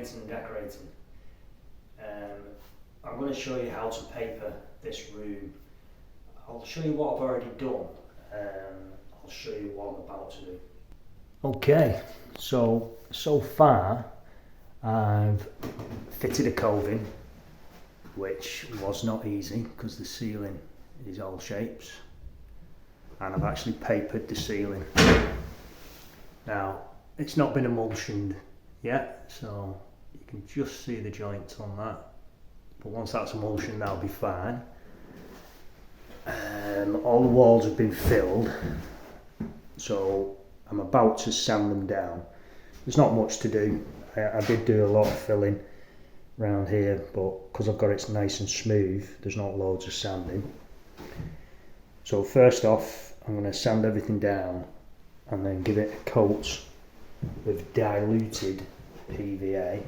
painting and decorating. I'm going to show you how to paper this room. I'll show you what I've already done. I'll show you what I'm about to do. Okay, so far I've fitted a coving, which was not easy because the ceiling is all shapes, and I've actually papered the ceiling. Now it's not been emulsioned yet, so you can just see the joints on that, but once that's emulsioned that'll be fine. All the walls have been filled, so I'm about to sand them down. There's not much to do. I did do a lot of filling around here, but because I've got it nice and smooth, there's not loads of sanding. So first off, I'm going to sand everything down and then give it a coat with diluted PVA.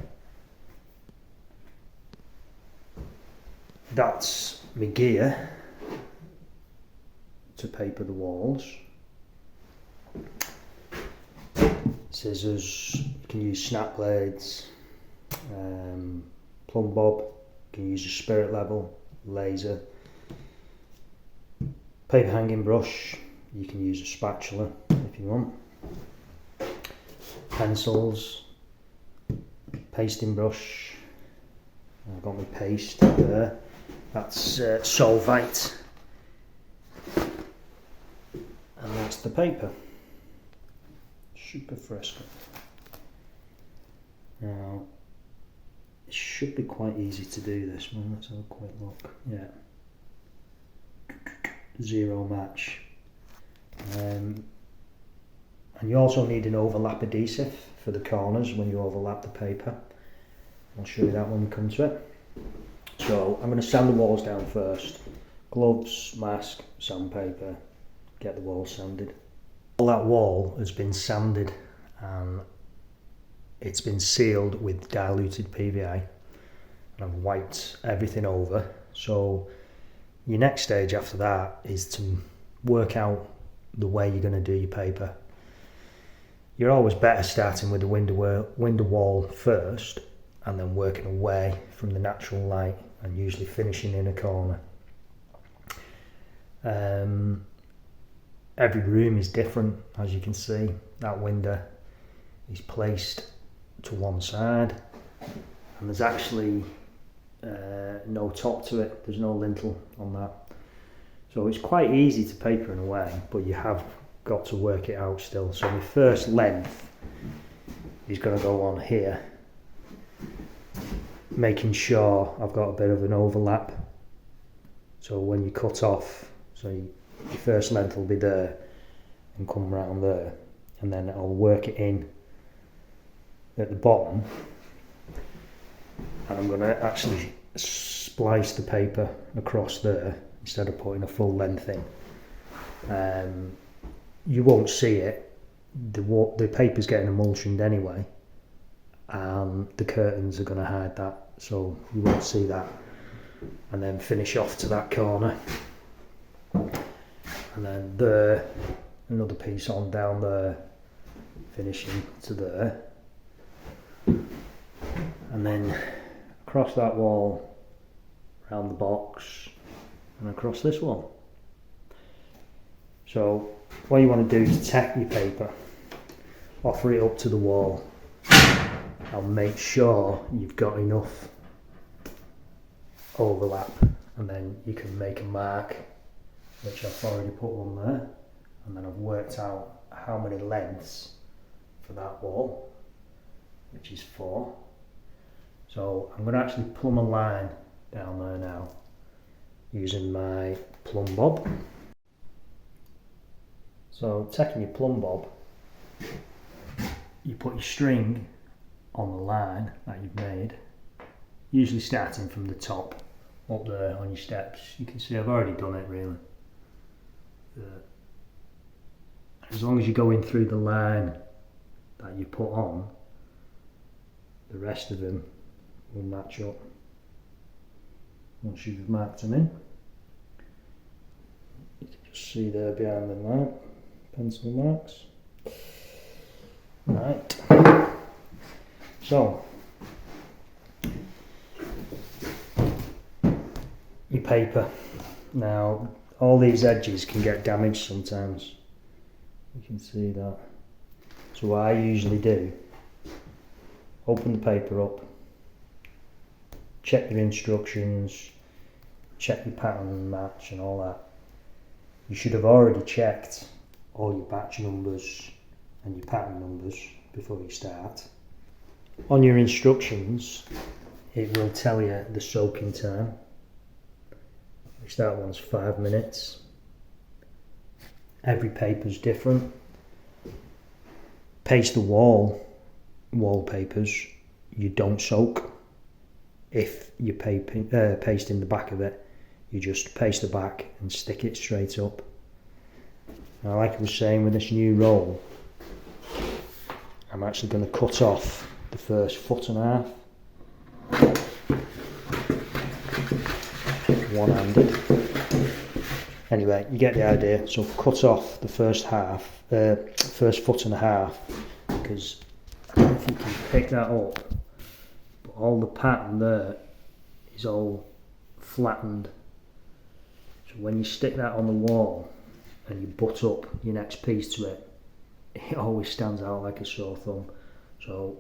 That's my gear to paper the walls. Scissors, you can use snap blades, plumb bob, you can use a spirit level, laser, paper hanging brush, you can use a spatula if you want, pencils, pasting brush. I've got my paste there, that's Solvite, and that's the paper. Super fresco. Now, it should be quite easy to do this one. Let's have a quick look. Yeah. Zero match. And you also need an overlap adhesive for the corners when you overlap the paper. I'll show you that when we come to it. So I'm going to sand the walls down first. Gloves, mask, sandpaper, get the walls sanded. All that wall has been sanded and it's been sealed with diluted PVA, and I've wiped everything over. So your next stage after that is to work out the way you're going to do your paper. You're always better starting with the window wall first and then working away from the natural light and usually finishing in a corner. Every room is different, as you can see. That window is placed to one side and there's actually no top to it, there's no lintel on that. So it's quite easy to paper in a way, but you have got to work it out still. So my first length is going to go on here, making sure I've got a bit of an overlap. So when you cut off, your first length will be there and come round there, and then I'll work it in at the bottom, and I'm going to actually splice the paper across there instead of putting a full length in. You won't see it, the paper's getting emulsioned anyway, and the curtains are going to hide that, so you won't see that. And then finish off to that corner, and then there, another piece on down there, finishing to there, and then across that wall, around the box, and across this wall. So what you want to do is tack your paper, offer it up to the wall, and make sure you've got enough overlap, and then you can make a mark, which I've already put on there, and then I've worked out how many lengths for that wall, which is 4. So I'm going to actually plumb a line down there now using my plumb bob. So taking your plumb bob, you put your string on the line that you've made, usually starting from the top up there on your steps. You can see I've already done it really. As long as you're going through the line that you put on, the rest of them will match up once you've marked them in. You can just see there behind the mark, pencil marks. Right, so paper. Now all these edges can get damaged sometimes. You can see that. So what I usually do, open the paper up, check your instructions, check your pattern match and all that. You should have already checked all your batch numbers and your pattern numbers before you start. On your instructions it will tell you the soaking time, which that one's 5 minutes. Every paper's different. Paste the wallpapers you don't soak. If you're pasting the back of it, you just paste the back and stick it straight up. Now, like I was saying, with this new roll, I'm actually going to cut off the first 1.5 foot, one-handed. Anyway, you get the idea. So cut off the first 1.5 foot, because I don't know if you can pick that up, but all the pattern there is all flattened. So when you stick that on the wall and you butt up your next piece to it, it always stands out like a sore thumb. So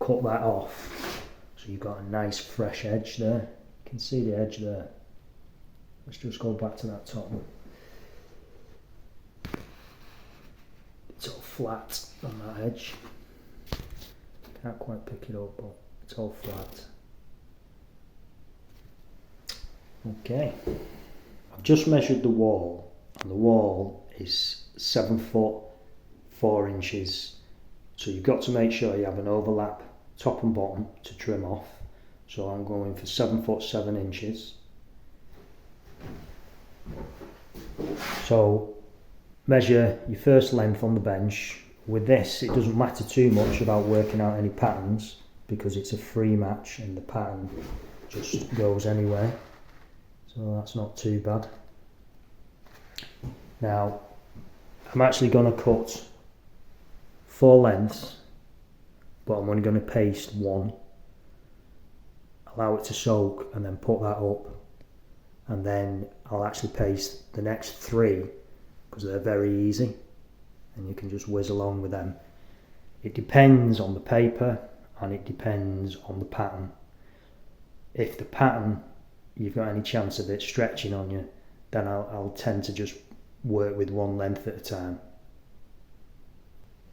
cut that off so you've got a nice fresh edge there. You can see the edge there. Let's just go back to that top one. It's all flat on that edge. Can't quite pick it up, but it's all flat. Okay. I've just measured the wall, and the wall is 7 foot 4 inches. So you've got to make sure you have an overlap top and bottom to trim off. So I'm going for 7 foot 7 inches. So measure your first length on the bench. With this, it doesn't matter too much about working out any patterns because it's a free match and the pattern just goes anywhere. So that's not too bad. Now, I'm actually going to cut 4 lengths, but I'm only going to paste 1. Allow it to soak and then put that up. And then I'll actually paste the next 3 because they're very easy and you can just whiz along with them. It depends on the paper and it depends on the pattern. If the pattern, you've got any chance of it stretching on you, then I'll tend to just work with 1 length at a time.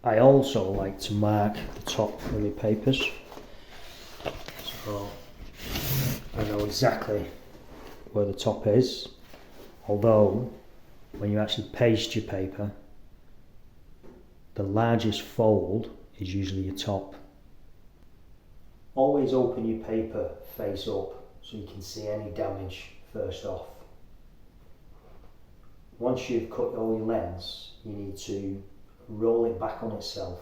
I also like to mark the top of my papers, so I know exactly where the top is, although when you actually paste your paper, the largest fold is usually your top. Always open your paper face up so you can see any damage first off. Once you've cut all your lengths, you need to roll it back on itself.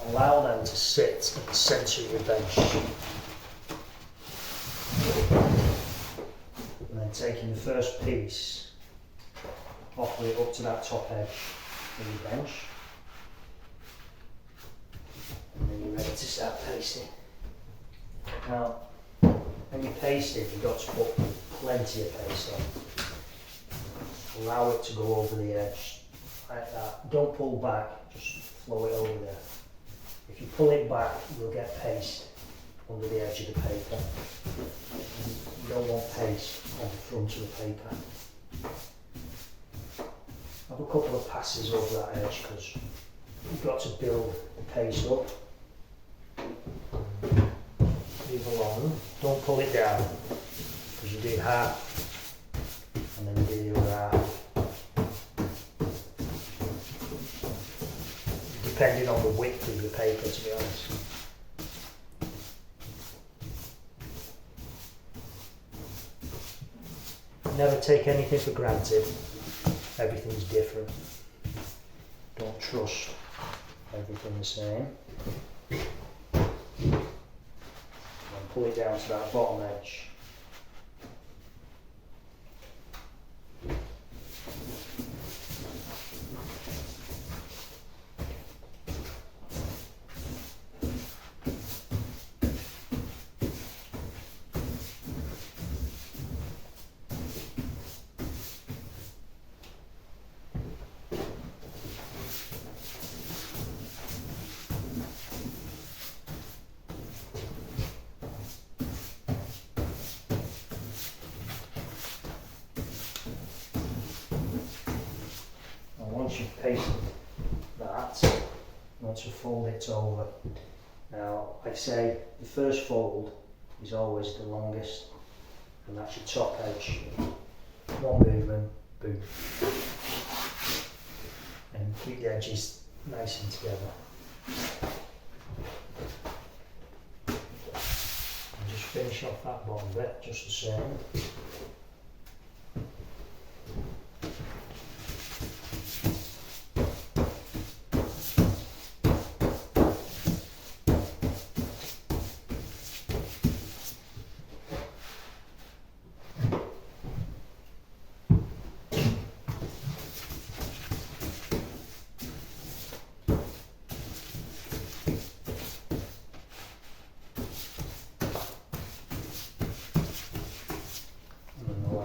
Allow them to sit at the centre of your bench. And then taking the first piece, offering it up to that top edge of your bench. And then you're ready to start pasting. Now, when you're pasting, you've got to put plenty of paste on. Allow it to go over the edge, like that. Don't pull back, just flow it over there. If you pull it back, you'll get paste under the edge of the paper. And you don't want paste on the front of the paper. Have a couple of passes over that edge because you've got to build the paste up. Move along, don't pull it down, because you do half and then you do the other half. Depending on the width of your paper, to be honest. Never take anything for granted. Everything's different. Don't trust everything the same. And pull it down to that bottom edge. Once you've pasted that, you want to fold it over. Now, like I say, the first fold is always the longest, and that's your top edge. One movement, boom. And keep the edges nice and together. And just finish off that bottom bit, just the same.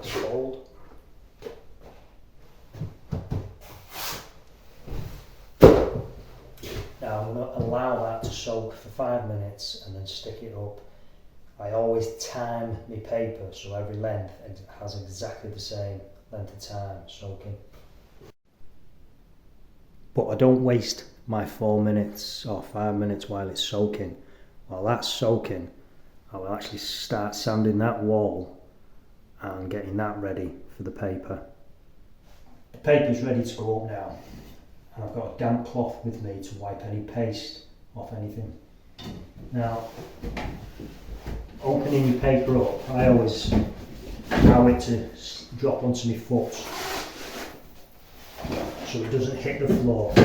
Fold. Now I'm going to allow that to soak for 5 minutes and then stick it up. I always time my paper so every length has exactly the same length of time soaking. But I don't waste my 4 minutes or 5 minutes while it's soaking. While that's soaking, I will actually start sanding that wall and getting that ready for the paper. The paper's ready to go up now, and I've got a damp cloth with me to wipe any paste off anything. Now, opening your paper up, I always allow it to drop onto my foot so it doesn't hit the floor,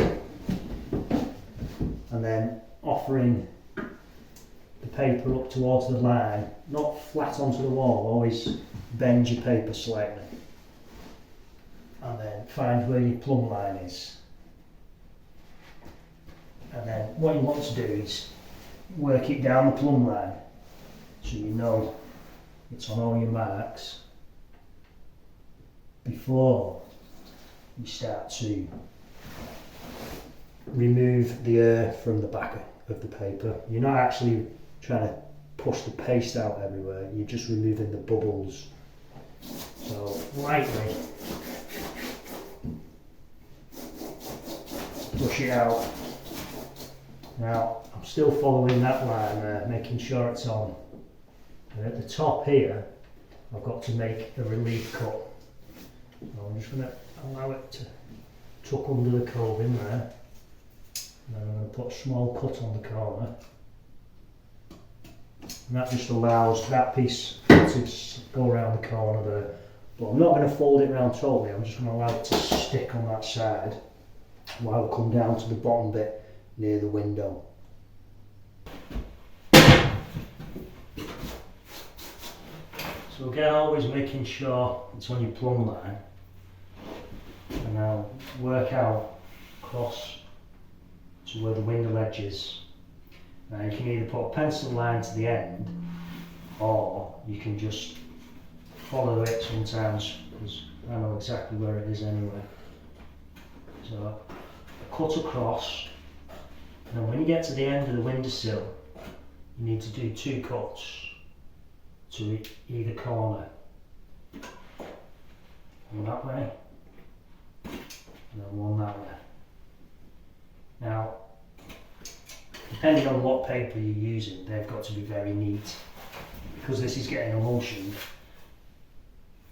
and then offering the paper up towards the line, not flat onto the wall, always bend your paper slightly, and then find where your plumb line is. And then what you want to do is work it down the plumb line so you know it's on all your marks before you start to remove the air from the back of the paper. You're not actually trying to push the paste out everywhere, you're just removing the bubbles. So lightly push it out. Now I'm still following that line there, making sure it's on. And at the top here I've got to make a relief cut. So I'm just going to allow it to tuck under the cove in there, and then I'm going to put a small cut on the corner. And that just allows that piece to go around the corner there. But I'm not going to fold it around totally, I'm just going to allow it to stick on that side while I come down to the bottom bit near the window. So again, always making sure it's on your plumb line. And now work out across to where the window ledge is. Now you can either put a pencil line to the end, or you can just follow it sometimes, because I know exactly where it is anyway. So cut across, and then when you get to the end of the windowsill, you need to do 2 cuts to either corner. One that way, and then one that way. Now, depending on what paper you're using, they've got to be very neat. Because this is getting emulsioned,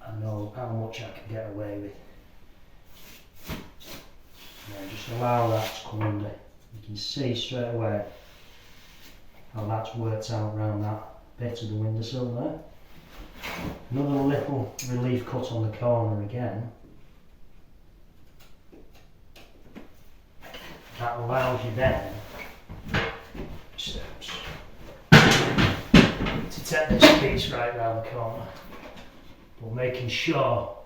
I know how much I can get away with. Now just allow that to come under. You can see straight away how that's worked out around that bit of the windowsill there. Another little relief cut on the corner again. That allows you then steps to take this piece right round the corner, but making sure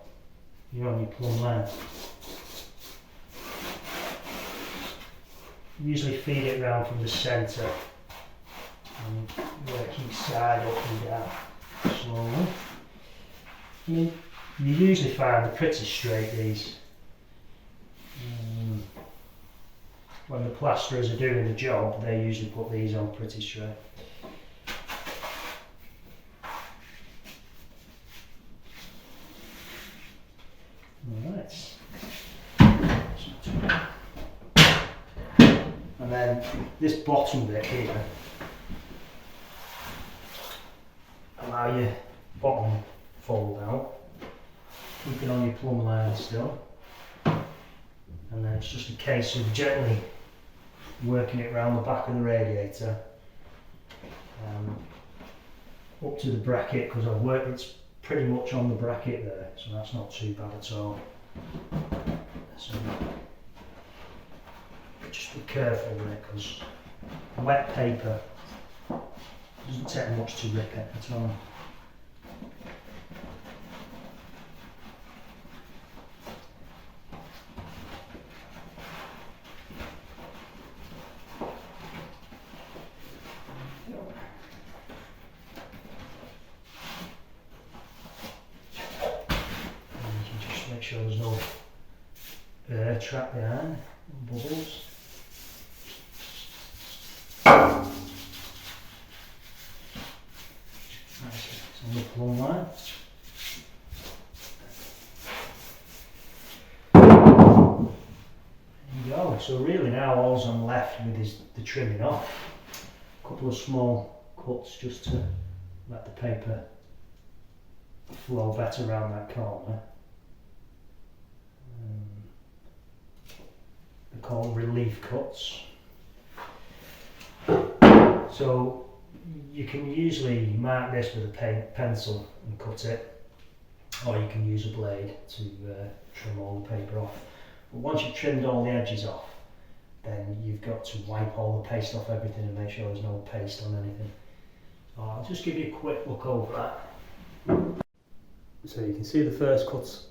you're on your plumb line. Usually feed it round from the centre and work each side up and down slowly. You usually find they're pretty straight, these. When the plasterers are doing the job, they usually put these on pretty straight. Alright. And then this bottom bit here, allow your bottom fold out, keep it on your plumb line still, and then it's just a case of gently working it round the back of the radiator up to the bracket, because I've worked it's pretty much on the bracket there, so that's not too bad at all. So just be careful with it, because wet paper doesn't take much to rip it at all. Make sure there's no air trap behind, no bubbles. It's on the plumb line. There you go. So really now all I'm left with is the trimming off. A couple of small cuts just to let the paper flow better around that corner. They're called relief cuts. So you can usually mark this with a pencil and cut it, or you can use a blade to trim all the paper off. But once you've trimmed all the edges off, then you've got to wipe all the paste off everything and make sure there's no paste on anything. So I'll just give you a quick look over that. So you can see the first cuts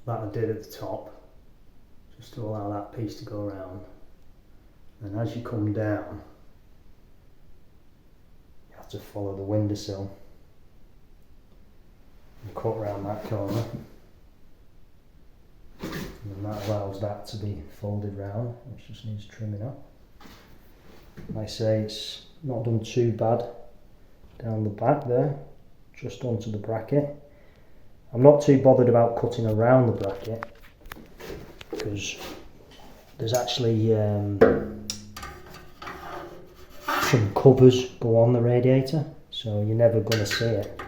that I did at the top, just to allow that piece to go around. And as you come down, you have to follow the windowsill and cut around that corner. And that allows that to be folded round, which just needs trimming up. Like I say, it's not done too bad down the back there, just onto the bracket. I'm not too bothered about cutting around the bracket, because there's actually some covers go on the radiator, so you're never going to see it.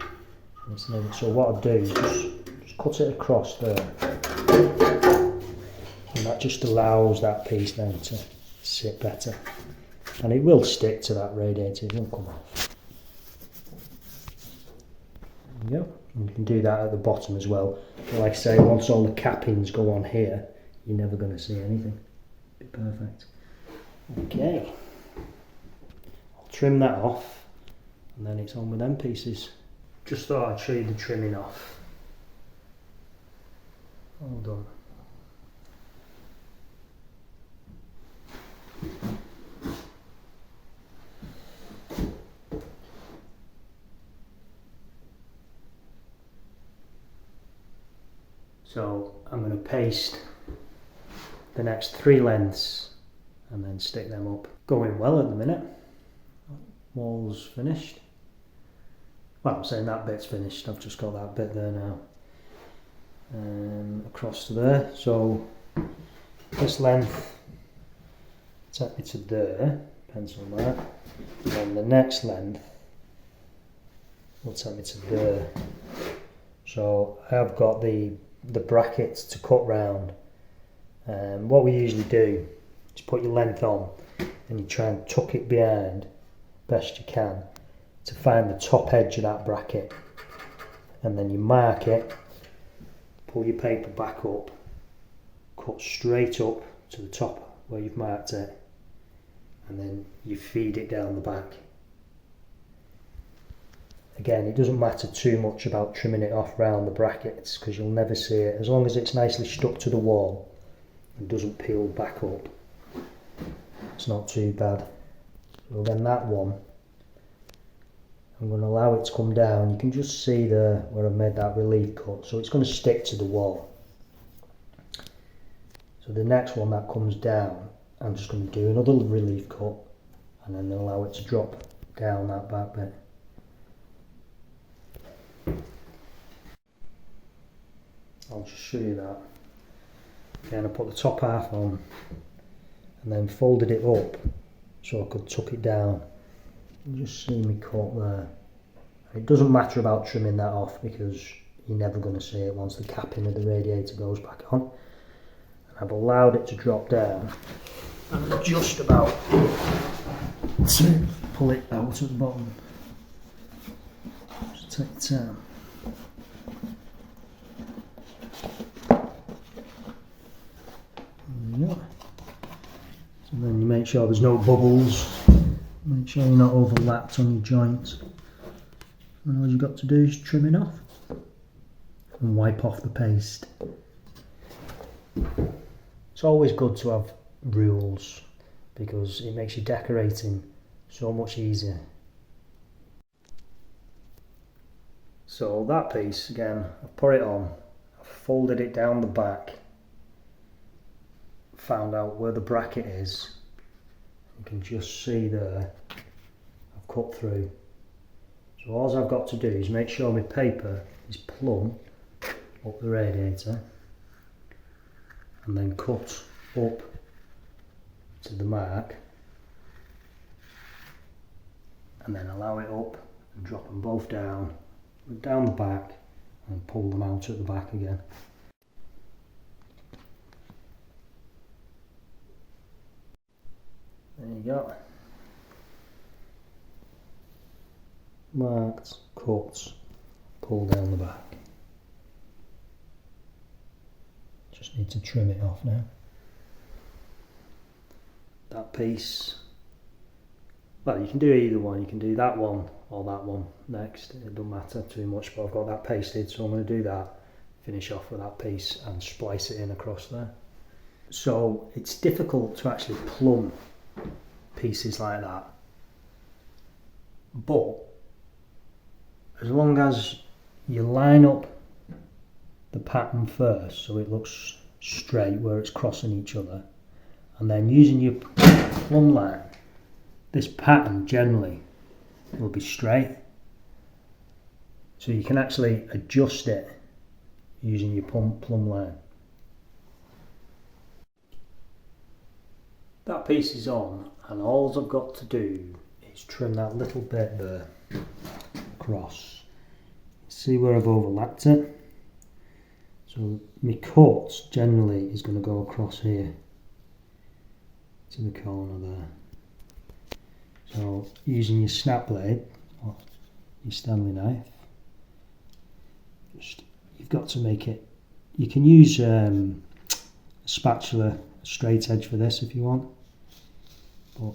So what I do is just cut it across there, and that just allows that piece then to sit better, and it will stick to that radiator, it won't come off. There you go. And you can do that at the bottom as well. But like I say, once all the cappings go on here, you're never going to see anything. Be perfect. Okay. I'll trim that off, and then it's on with them pieces. Just thought I'd show you the trimming off. All done. So I'm going to paste the next 3 lengths and then stick them up. Going well at the minute. Wall's finished. Well, I'm saying that bit's finished, I've just got that bit there now. Across to there. So this length take me to there, pencil that, and then the next length will take me to there. So I have got the brackets to cut round. What we usually do is put your length on and you try and tuck it behind best you can to find the top edge of that bracket, and then you mark it, pull your paper back up, cut straight up to the top where you've marked it, and then you feed it down the back. Again, it doesn't matter too much about trimming it off round the brackets because you'll never see it, as long as it's nicely stuck to the wall and doesn't peel back up. It's not too bad. So then that one, I'm going to allow it to come down. You can just see there where I've made that relief cut, so it's going to stick to the wall. So the next one that comes down, I'm just going to do another relief cut and then allow it to drop down that back bit. I'll just show you that. Again, I put the top half on and then folded it up so I could tuck it down. You just see me cut there. It doesn't matter about trimming that off because you're never going to see it once the capping of the radiator goes back on. And I've allowed it to drop down and I'm just about to pull it out at the bottom. Just take your time. Yeah. So then you make sure there's no bubbles, make sure you're not overlapped on your joints, and all you've got to do is trim it off and wipe off the paste. It's always good to have rules because it makes your decorating so much easier. So that piece, again, I've put it on, I've folded it down the back, found out where the bracket is. You can just see there I've cut through. So all I've got to do is make sure my paper is plumb up the radiator and then cut up to the mark and then allow it up and drop them both down the back and pull them out at the back again. There you go. Marked, cut, pull down the back. Just need to trim it off now. That piece, well, you can do either one. You can do that one or that one next. It doesn't matter too much, but I've got that pasted, so I'm going to do that, finish off with that piece and splice it in across there. So it's difficult to actually plumb pieces like that, but as long as you line up the pattern first so it looks straight where it's crossing each other, and then using your plumb line, this pattern generally will be straight, so you can actually adjust it using your plumb line. That piece is on, and all I've got to do is trim that little bit there across. See where I've overlapped it? So my cut generally is going to go across here to the corner there. So using your snap blade or your Stanley knife, you've got to make it. You can use a spatula, a straight edge for this if you want, but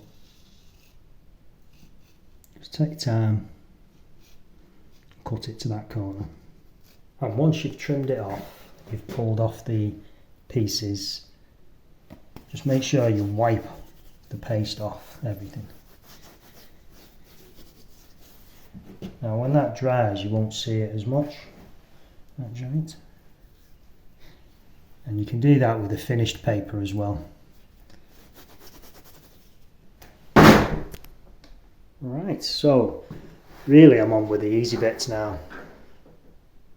just take your time, cut it to that corner, and once you've trimmed it off, you've pulled off the pieces, just make sure you wipe the paste off everything. Now when that dries you won't see it as much, that joint, and you can do that with a finished paper as well. Right, so really I'm on with the easy bits now.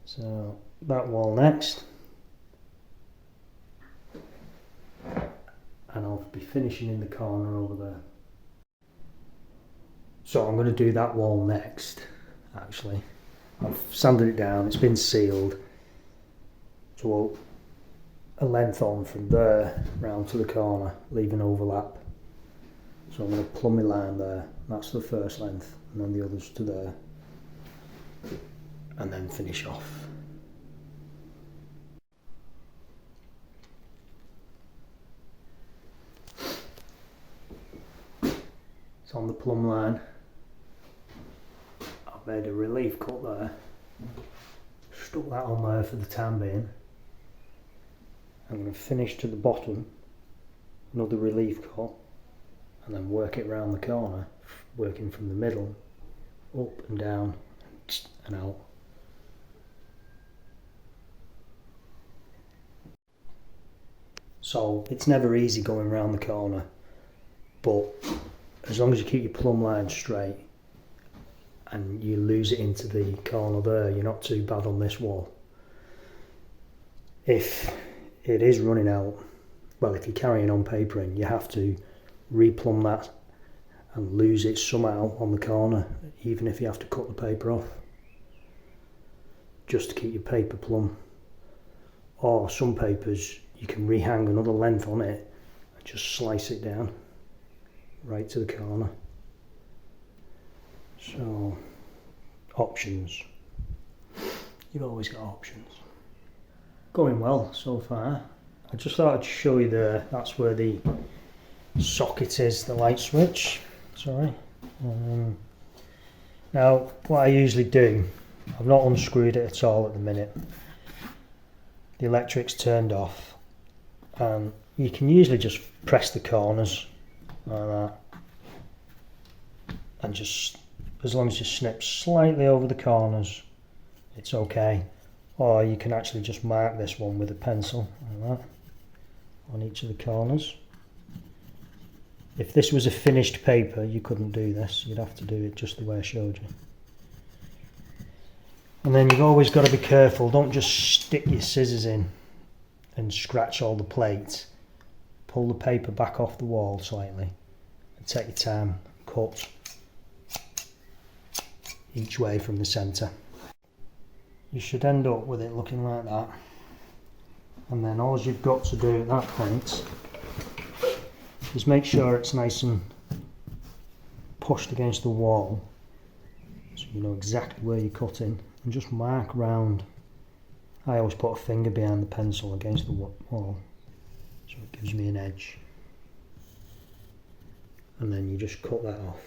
So that wall next. and I'll be finishing in the corner over there. So I'm going to do that wall next, actually. I've sanded it down, it's been sealed. So a length on from there round to the corner, leave an overlap. So I'm going to plumb my line there, that's the first length, and then the others to there. And then finish off. It's on the plumb line. I've made a relief cut there. Stuck that on there for the time being. I'm going to finish to the bottom, another relief cut, and then work it around the corner, working from the middle, up and down and out. So it's never easy going around the corner, but as long as you keep your plumb line straight and you lose it into the corner there, you're not too bad on this wall. If it is running out, well, if you're carrying on papering, you have to replumb that and lose it somehow on the corner, even if you have to cut the paper off, just to keep your paper plumb. Or some papers, you can rehang another length on it and just slice it down right to the corner. So, options. You've always got options. Going well so far. I just thought I'd show you that's where the socket is, the light switch. Sorry. Now, what I usually do, I've not unscrewed it at all at the minute. The electric's turned off, and you can usually just press the corners like that, and just, as long as you snip slightly over the corners, it's okay. Or you can actually just mark this one with a pencil like that on each of the corners. If this was a finished paper, you couldn't do this. You'd have to do it just the way I showed you. And then you've always got to be careful. Don't just stick your scissors in and scratch all the plates. Pull the paper back off the wall slightly and take your time. Cut each way from the centre. You should end up with it looking like that. And then all you've got to do at that point is make sure it's nice and pushed against the wall, so you know exactly where you're cutting, and just mark round. I always put a finger behind the pencil against the wall, so it gives me an edge. And then you just cut that off.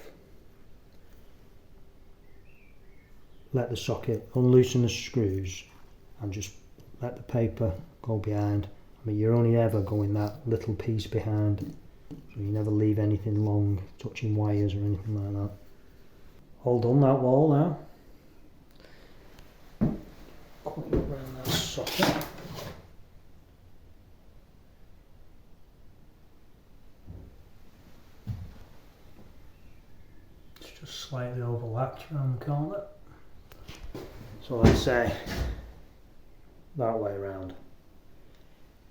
Let the socket, unloosen the screws, and just let the paper go behind. I mean, you're only ever going that little piece behind, so you never leave anything long touching wires or anything like that. All done that wall now. Cut it around that socket. It's just slightly overlapped around the corner. So let's say that way around.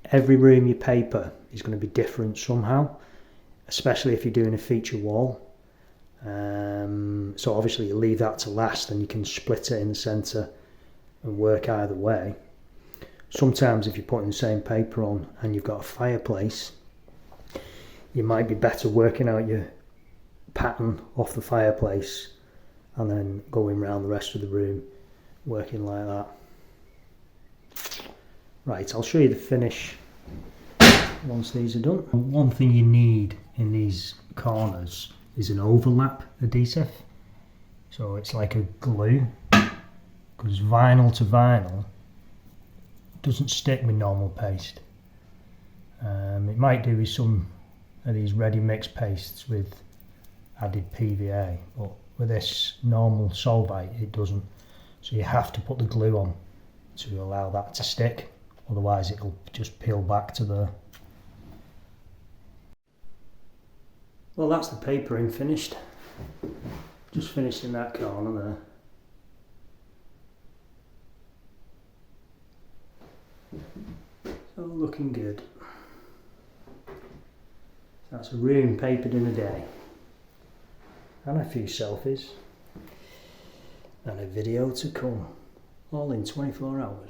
Every room you paper is going to be different somehow, especially if you're doing a feature wall. So obviously you leave that to last and you can split it in the centre and work either way. Sometimes if you're putting the same paper on and you've got a fireplace, you might be better working out your pattern off the fireplace and then going around the rest of the room working like that. Right, I'll show you the finish once these are done. One thing you need in these corners is an overlap adhesive. So it's like a glue, because vinyl to vinyl doesn't stick with normal paste. It might do with some of these ready mix pastes with added PVA, but with this normal Solvite it doesn't. So you have to put the glue on to allow that to stick, otherwise it'll just peel back to there. Well, that's the papering finished. Just finished in that corner there. So looking good. That's a room papered in a day. And a few selfies. And a video to come. All in 24 hours.